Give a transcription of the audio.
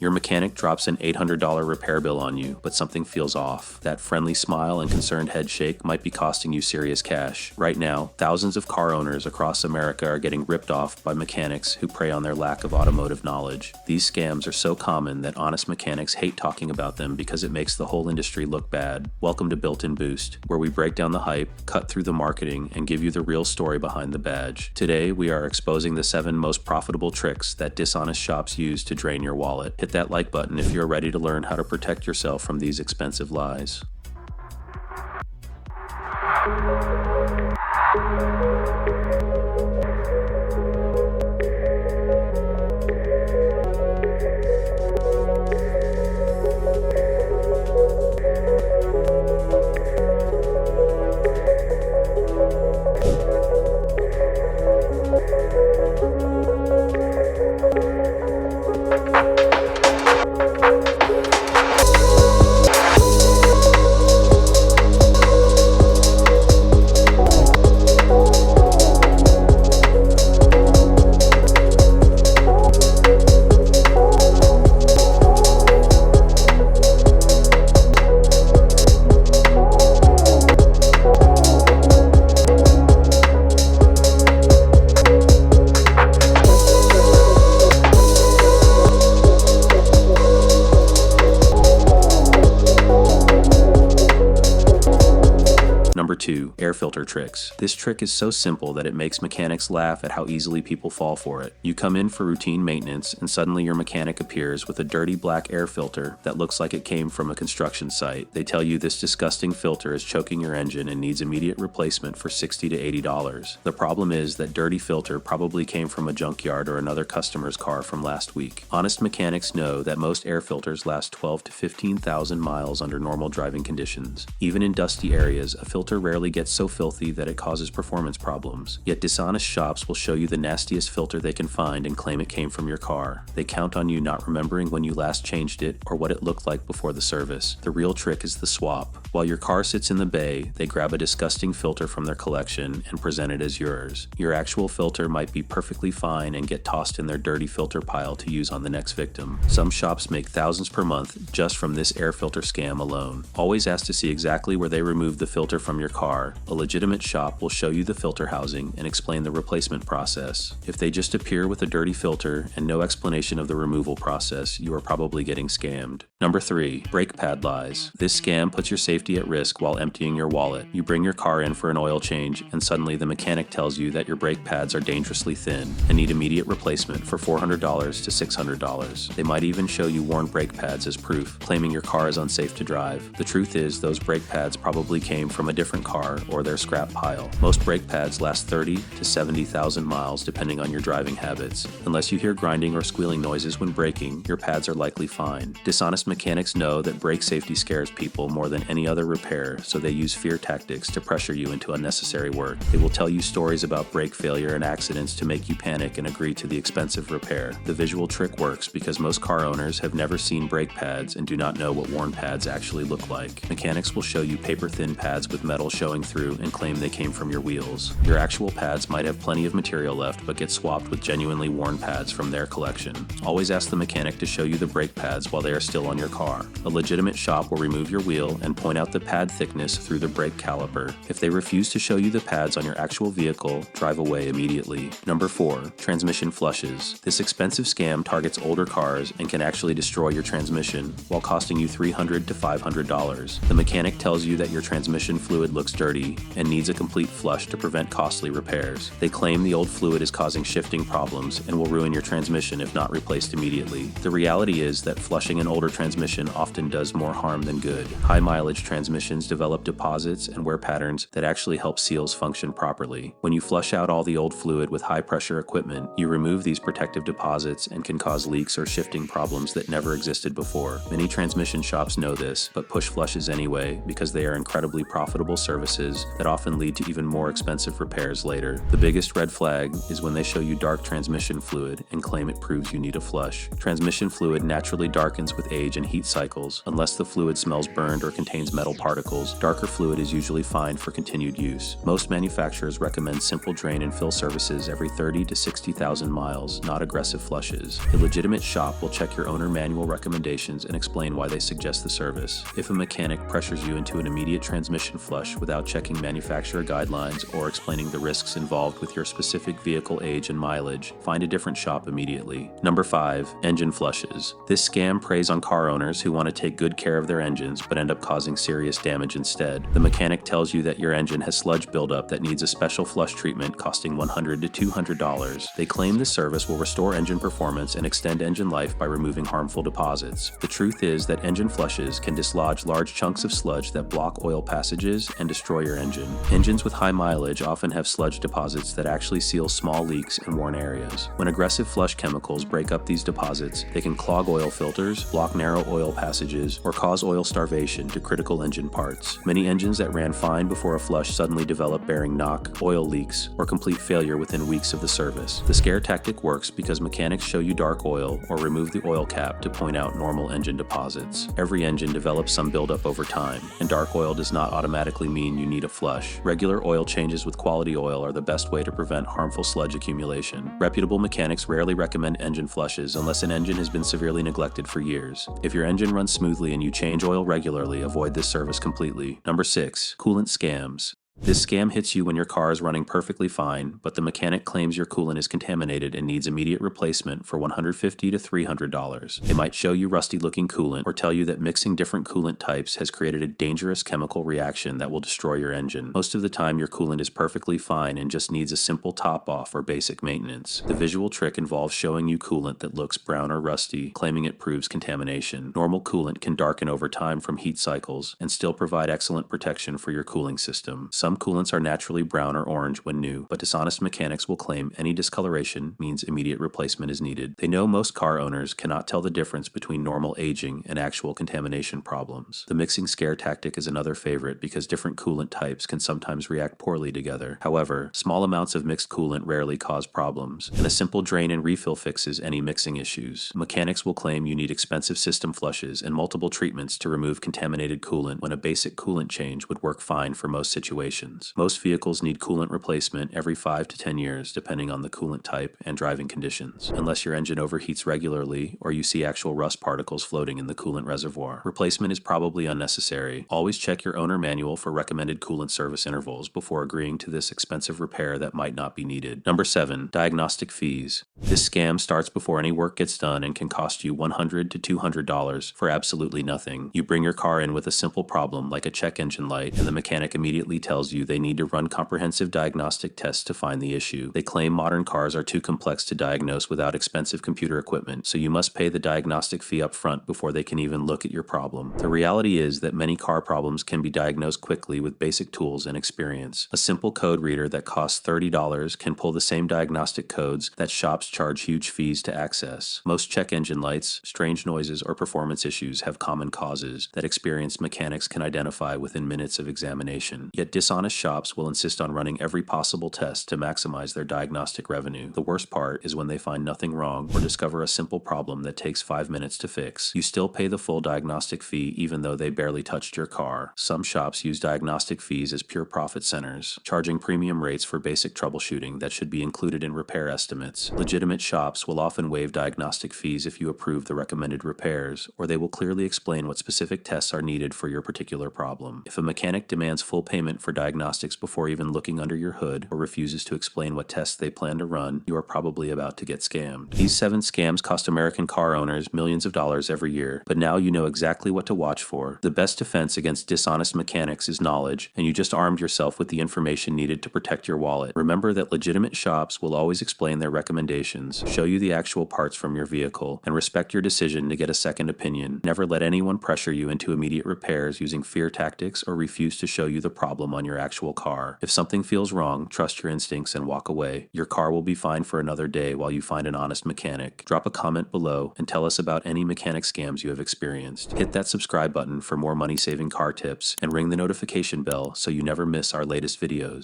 Your mechanic drops an $800 repair bill on you, but something feels off. That friendly smile and concerned head shake might be costing you serious cash. Right now, thousands of car owners across America are getting ripped off by mechanics who prey on their lack of automotive knowledge. These scams are so common that honest mechanics hate talking about them because it makes the whole industry look bad. Welcome to Built-in Boost, where we break down the hype, cut through the marketing, and give you the real story behind the badge. Today, we are exposing the 7 most profitable tricks that dishonest shops use to drain your wallet. Hit that like button if you're ready to learn how to protect yourself from these expensive lies. Number 2. Air filter tricks. This trick is so simple that it makes mechanics laugh at how easily people fall for it. You come in for routine maintenance and suddenly your mechanic appears with a dirty black air filter that looks like it came from a construction site. They tell you this disgusting filter is choking your engine and needs immediate replacement for $60 to $80. The problem is that dirty filter probably came from a junkyard or another customer's car from last week. Honest mechanics know that most air filters last 12 to 15,000 miles under normal driving conditions. Even in dusty areas, a filter rarely gets so filthy that it causes performance problems. Yet dishonest shops will show you the nastiest filter they can find and claim it came from your car. They count on you not remembering when you last changed it or what it looked like before the service. The real trick is the swap. While your car sits in the bay, they grab a disgusting filter from their collection and present it as yours. Your actual filter might be perfectly fine and get tossed in their dirty filter pile to use on the next victim. Some shops make thousands per month just from this air filter scam alone. Always ask to see exactly where they removed the filter from your car. A legitimate shop will show you the filter housing and explain the replacement process. If they just appear with a dirty filter and no explanation of the removal process, you are probably getting scammed. Number 3. Brake pad lies. This scam puts your safety at risk while emptying your wallet. You bring your car in for an oil change and suddenly the mechanic tells you that your brake pads are dangerously thin and need immediate replacement for $400 to $600. They might even show you worn brake pads as proof, claiming your car is unsafe to drive. The truth is those brake pads probably came from a different car or their scrap pile. Most brake pads last 30 to 70,000 miles depending on your driving habits. Unless you hear grinding or squealing noises when braking, your pads are likely fine. Dishonest mechanics know that brake safety scares people more than any other repair, so they use fear tactics to pressure you into unnecessary work. They will tell you stories about brake failure and accidents to make you panic and agree to the expensive repair. The visual trick works because most car owners have never seen brake pads and do not know what worn pads actually look like. Mechanics will show you paper-thin pads with metal showing through and claim they came from your wheels. Your actual pads might have plenty of material left but get swapped with genuinely worn pads from their collection. Always ask the mechanic to show you the brake pads while they are still on your car. A legitimate shop will remove your wheel and point out the pad thickness through the brake caliper. If they refuse to show you the pads on your actual vehicle, drive away immediately. Number 4. Transmission flushes. This expensive scam targets older cars and can actually destroy your transmission while costing you $300 to $500. The mechanic tells you that your transmission fluid looks dirty and needs a complete flush to prevent costly repairs. They claim the old fluid is causing shifting problems and will ruin your transmission if not replaced immediately. The reality is that flushing an older transmission often does more harm than good. High mileage transmissions develop deposits and wear patterns that actually help seals function properly. When you flush out all the old fluid with high pressure equipment, you remove these protective deposits and can cause leaks or shifting problems that never existed before. Many transmission shops know this, but push flushes anyway because they are incredibly profitable services that often lead to even more expensive repairs later. The biggest red flag is when they show you dark transmission fluid and claim it proves you need a flush. Transmission fluid naturally darkens with age age and heat cycles. Unless the fluid smells burned or contains metal particles, darker fluid is usually fine for continued use. Most manufacturers recommend simple drain and fill services every 30 to 60,000 miles, not aggressive flushes. A legitimate shop will check your owner manual recommendations and explain why they suggest the service. If a mechanic pressures you into an immediate transmission flush without checking manufacturer guidelines or explaining the risks involved with your specific vehicle age and mileage, find a different shop immediately. Number 5. Engine flushes. This scam preys on car owners who want to take good care of their engines but end up causing serious damage instead. The mechanic tells you that your engine has sludge buildup that needs a special flush treatment costing $100 to $200. They claim this service will restore engine performance and extend engine life by removing harmful deposits. The truth is that engine flushes can dislodge large chunks of sludge that block oil passages and destroy your engine. Engines with high mileage often have sludge deposits that actually seal small leaks in worn areas. When aggressive flush chemicals break up these deposits, they can clog oil filters, block narrow oil passages, or cause oil starvation to critical engine parts. Many engines that ran fine before a flush suddenly develop bearing knock, oil leaks, or complete failure within weeks of the service. The scare tactic works because mechanics show you dark oil or remove the oil cap to point out normal engine deposits. Every engine develops some buildup over time, and dark oil does not automatically mean you need a flush. Regular oil changes with quality oil are the best way to prevent harmful sludge accumulation. Reputable mechanics rarely recommend engine flushes unless an engine has been severely neglected for years. If your engine runs smoothly and you change oil regularly, avoid this service completely. Number 6. Coolant scams. This scam hits you when your car is running perfectly fine, but the mechanic claims your coolant is contaminated and needs immediate replacement for $150 to $300. They might show you rusty-looking coolant or tell you that mixing different coolant types has created a dangerous chemical reaction that will destroy your engine. Most of the time, your coolant is perfectly fine and just needs a simple top-off or basic maintenance. The visual trick involves showing you coolant that looks brown or rusty, claiming it proves contamination. Normal coolant can darken over time from heat cycles and still provide excellent protection for your cooling system. Some coolants are naturally brown or orange when new, but dishonest mechanics will claim any discoloration means immediate replacement is needed. They know most car owners cannot tell the difference between normal aging and actual contamination problems. The mixing scare tactic is another favorite because different coolant types can sometimes react poorly together. However, small amounts of mixed coolant rarely cause problems, and a simple drain and refill fixes any mixing issues. Mechanics will claim you need expensive system flushes and multiple treatments to remove contaminated coolant when a basic coolant change would work fine for most situations. Most vehicles need coolant replacement every 5 to 10 years depending on the coolant type and driving conditions, unless your engine overheats regularly or you see actual rust particles floating in the coolant reservoir. Replacement is probably unnecessary. Always check your owner manual for recommended coolant service intervals before agreeing to this expensive repair that might not be needed. Number 7. Diagnostic fees. This scam starts before any work gets done and can cost you $100 to $200 for absolutely nothing. You bring your car in with a simple problem like a check engine light, and the mechanic immediately tells you they need to run comprehensive diagnostic tests to find the issue. They claim modern cars are too complex to diagnose without expensive computer equipment, so you must pay the diagnostic fee up front before they can even look at your problem. The reality is that many car problems can be diagnosed quickly with basic tools and experience. A simple code reader that costs $30 can pull the same diagnostic codes that shops charge huge fees to access. Most check engine lights, strange noises, or performance issues have common causes that experienced mechanics can identify within minutes of examination. Yet dishonest shops will insist on running every possible test to maximize their diagnostic revenue. The worst part is when they find nothing wrong or discover a simple problem that takes 5 minutes to fix. You still pay the full diagnostic fee even though they barely touched your car. Some shops use diagnostic fees as pure profit centers, charging premium rates for basic troubleshooting that should be included in repair estimates. Legitimate shops will often waive diagnostic fees if you approve the recommended repairs, or they will clearly explain what specific tests are needed for your particular problem. If a mechanic demands full payment for diagnostics before even looking under your hood or refuses to explain what tests they plan to run, you are probably about to get scammed. These 7 scams cost American car owners millions of dollars every year, but now you know exactly what to watch for. The best defense against dishonest mechanics is knowledge, and you just armed yourself with the information needed to protect your wallet. Remember that legitimate shops will always explain their recommendations, show you the actual parts from your vehicle, and respect your decision to get a second opinion. Never let anyone pressure you into immediate repairs using fear tactics or refuse to show you the problem on your actual car. If something feels wrong, trust your instincts and walk away. Your car will be fine for another day while you find an honest mechanic. Drop a comment below and tell us about any mechanic scams you have experienced. Hit that subscribe button for more money-saving car tips and ring the notification bell so you never miss our latest videos.